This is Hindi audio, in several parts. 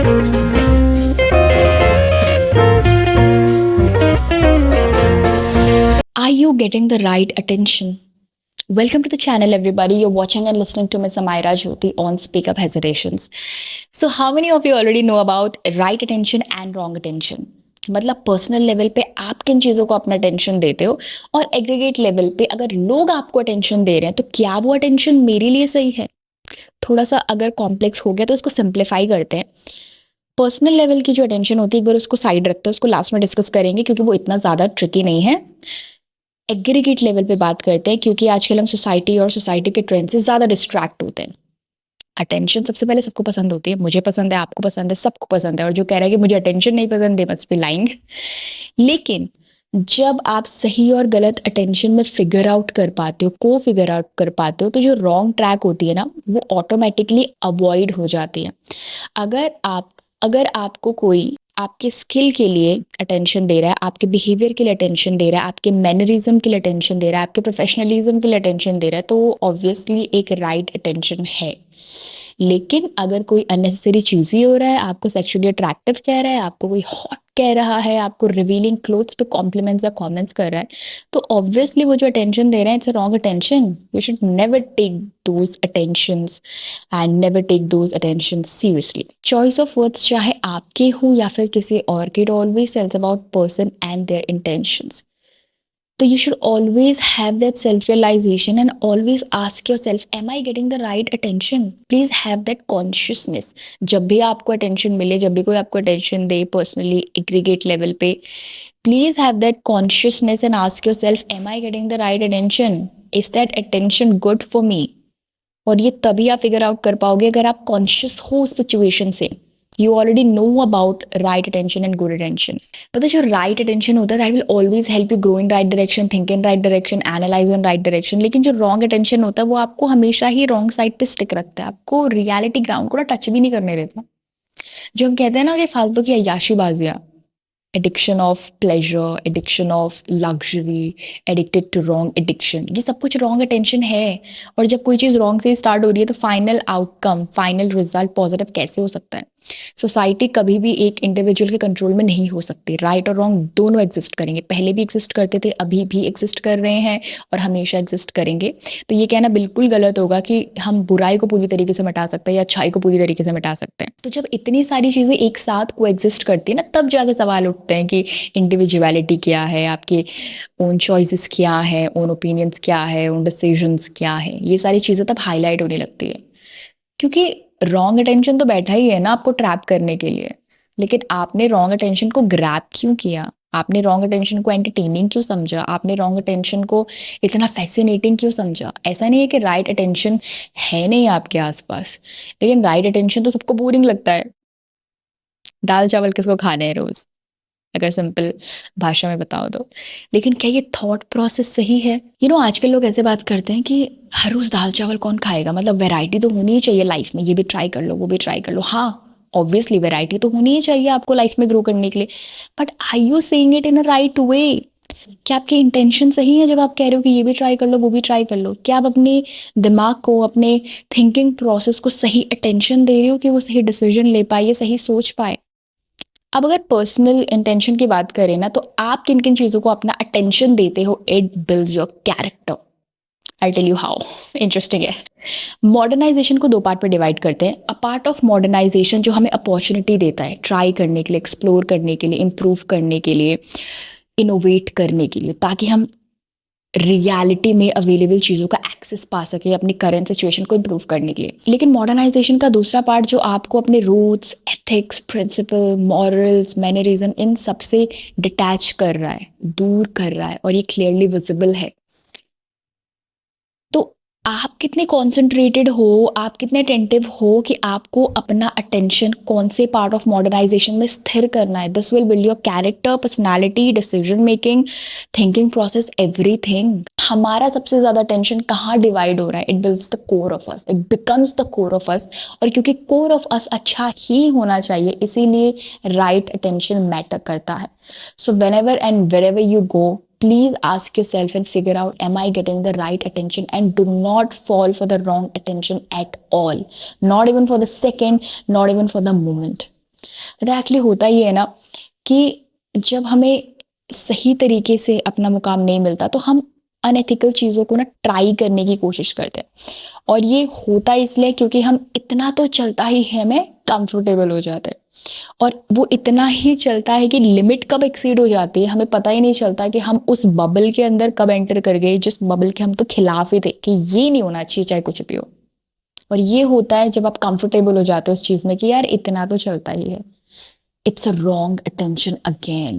Are you getting the right attention? Welcome to the channel, everybody. You're watching and listening to Ms. Amaira Jyoti on Speak Up Hesitations. So, how many of you already know about right attention and wrong attention? मतलब पर्सनल लेवल पे आप किन चीज़ों को अपना अटेंशन देते हो और एग्रीगेट लेवल पे अगर लोग आपको अटेंशन दे रहे हैं तो क्या वो अटेंशन मेरे लिए सही है? थोड़ा सा अगर कॉम्प्लेक्स हो गया तो इसको सिंप्लीफाई करते हैं। पर्सनल लेवल की जो अटेंशन होती है एक बार उसको साइड रखते हैं, उसको लास्ट में डिस्कस करेंगे क्योंकि वो इतना ज़्यादा ट्रिकी नहीं है। एग्रीगेट लेवल पे बात करते हैं क्योंकि आजकल हम सोसाइटी और सोसाइटी के ट्रेंड से ज़्यादा डिस्ट्रैक्ट होते हैं। अटेंशन सबसे पहले सबको पसंद होती है, मुझे पसंद है, आपको पसंद है, सबको पसंद है, और जो कह रहा है कि मुझे अटेंशन नहीं पसंद है मस्ट बी लाइंग। लेकिन जब आप सही और गलत अटेंशन में फिगर आउट कर पाते हो, को फिगर आउट कर पाते हो, तो जो रॉन्ग ट्रैक होती है ना वो ऑटोमेटिकली अवॉइड हो जाती है। अगर आपको कोई आपके स्किल के लिए अटेंशन दे रहा है, आपके बिहेवियर के लिए अटेंशन दे रहा है, आपके मैनरिज्म के लिए अटेंशन दे रहा है, आपके प्रोफेशनलिज्म के लिए अटेंशन दे रहा है, तो वो ऑब्वियसली एक राइट अटेंशन है। लेकिन अगर कोई अननेसेसरी चीज़ ही हो रहा है, आपको सेक्सुअली अट्रैक्टिव कह रहा है, आपको कोई हॉट कह रहा है, आपको रिवीलिंग क्लोथ्स पे कॉम्प्लीमेंट्स या कमेंट्स कर रहा है, तो ऑब्वियसली वो जो अटेंशन दे रहे हैं it's a wrong attention. You should never take those attentions and never take those attention seriously. Choice of words चाहे आपके हो या फिर किसी और के, it always tells about person and their intentions. So you should always have that self-realization and always ask yourself, am I getting the right attention? Please have that consciousness. जब भी आपको attention मिले, जब भी कोई आपको attention दे personally, aggregate level पे, please have that consciousness and ask yourself, am I getting the right attention? Is that attention good for me? और ये तभी आप फिगर आउट कर पाओगे अगर आप कॉन्शियस हो उस सिचुएशन से। You already know about right attention and good attention. पता है जो राइट अटेंशन होता है that will always help you grow in right direction, think in right direction, analyse in right direction. लेकिन जो रॉन्ग अटेंशन होता है वो आपको हमेशा ही रॉन्ग साइड पे स्टिक रखता है, आपको रियलिटी ग्राउंड को ना टच भी नहीं करने देता। जो हम कहते हैं ना कि फालतू की अय्याशीबाजियाँ, addiction of pleasure, addiction of luxury, addicted to wrong addiction, ये सब कुछ रॉन्ग अटेंशन है। और जब कोई चीज़ रॉन्ग से स्टार्ट हो रही है तो final outcome, final result positive कैसे हो सकता है? सोसाइटी कभी भी एक इंडिविजुअल के कंट्रोल में नहीं हो सकती। राइट और रॉन्ग दोनों एग्जिस्ट करेंगे, पहले भी एग्जिस्ट करते थे, अभी भी एग्जिस्ट कर रहे हैं और हमेशा एग्जिस्ट करेंगे। तो ये कहना बिल्कुल गलत होगा कि हम बुराई को पूरी तरीके से मिटा सकते हैं या अच्छाई को पूरी तरीके से मिटा सकते हैं। तो जब इतनी सारी चीज़ें एक साथ को एग्जिस्ट करती है ना, तब जाके सवाल उठते हैं कि इंडिविजुअलिटी क्या है, आपके ओन चॉइसेस क्या है, ओन ओपिनियंस क्या है, ओन डिसीजंस क्या है। ये सारी चीज़ें तब हाईलाइट होने लगती है क्योंकि रॉन्ग अटेंशन तो बैठा ही है ना आपको ट्रैप करने के लिए। लेकिन आपने रॉन्ग अटेंशन को ग्रैब क्यों किया? आपने रॉन्ग अटेंशन को एंटरटेनिंग क्यों समझा? आपने रॉन्ग अटेंशन को इतना फैसिनेटिंग क्यों समझा? ऐसा नहीं है कि राइट अटेंशन है नहीं आपके आसपास, लेकिन राइट अटेंशन तो सबको बोरिंग लगता है। दाल चावल किसको खाने हैं रोज, अगर सिंपल भाषा में बताओ तो। लेकिन क्या ये थॉट प्रोसेस सही है? आजकल लोग ऐसे बात करते हैं कि हर रोज दाल चावल कौन खाएगा, मतलब वैरायटी तो होनी ही चाहिए लाइफ में, ये भी ट्राई कर लो, वो भी ट्राई कर लो। हाँ, ऑब्वियसली वैरायटी तो होनी ही चाहिए आपको लाइफ में ग्रो करने के लिए, but are you saying it in a right way? क्या आपके इंटेंशन सही है जब आप कह रहे हो कि ये भी ट्राई कर लो, वो भी ट्राई कर लो? क्या आप अपने दिमाग को, अपने थिंकिंग प्रोसेस को सही अटेंशन दे रहे हो कि वो सही डिसीजन ले पाए, सही सोच पाए? अब अगर पर्सनल इंटेंशन की बात करें ना, तो आप किन किन चीज़ों को अपना अटेंशन देते हो, it builds your character. I tell you how. Interesting है। मॉडर्नाइजेशन को दो पार्ट पर डिवाइड करते हैं। अ पार्ट ऑफ मॉडर्नाइजेशन जो हमें अपॉर्चुनिटी देता है ट्राई करने के लिए, एक्सप्लोर करने के लिए, इम्प्रूव करने के लिए, इनोवेट करने के लिए, ताकि हम रियलिटी में अवेलेबल चीज़ों का एक्सेस पा सके अपनी करंट सिचुएशन को इम्प्रूव करने के लिए। लेकिन मॉडर्नाइजेशन का दूसरा पार्ट जो आपको अपने roots, ethics, principle, morals, mannerism, इन सब से डिटैच कर रहा है, दूर कर रहा है, और ये क्लियरली विजिबल है। तो आप कितने कॉन्सेंट्रेटेड हो, आप कितने अटेंटिव हो कि आपको अपना अटेंशन कौन से पार्ट ऑफ मॉडर्नाइजेशन में स्थिर करना है। This will build your character, personality, decision making, thinking process, everything. हमारा सबसे ज़्यादा अटेंशन कहाँ डिवाइड हो रहा है? It builds the core of us, it becomes the core of us. और क्योंकि कोर ऑफ अस अच्छा ही होना चाहिए, इसीलिए राइट अटेंशन मैटर करता है। सो whenever and wherever you go, please ask yourself and figure out, am I getting the right attention? And do not fall for the wrong attention at all, not even for the second, not even for the moment. पता है एक्चुअली होता ये है ना कि जब हमें सही तरीके से अपना मुकाम नहीं मिलता तो हम अनएथिकल चीज़ों को ना ट्राई करने की कोशिश करते हैं, और ये होता इसलिए क्योंकि हम इतना तो चलता ही है, हमें कंफर्टेबल हो जाते हैं, और वो इतना ही चलता है कि लिमिट कब एक्सीड हो जाती है हमें पता ही नहीं चलता कि हम उस बबल के अंदर कब एंटर कर गए, जिस बबल के हम तो खिलाफ ही थे कि ये नहीं होना चाहिए चाहे कुछ भी हो। और ये होता है जब आप कंफर्टेबल हो जाते हो उस चीज़ में कि यार इतना तो चलता ही है। It's a wrong attention again.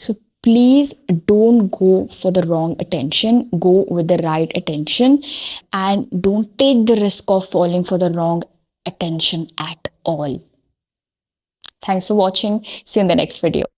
So please don't go for the wrong attention. Go with the right attention, and don't take the risk of falling for the wrong attention at all. Thanks for watching. See you in the next video.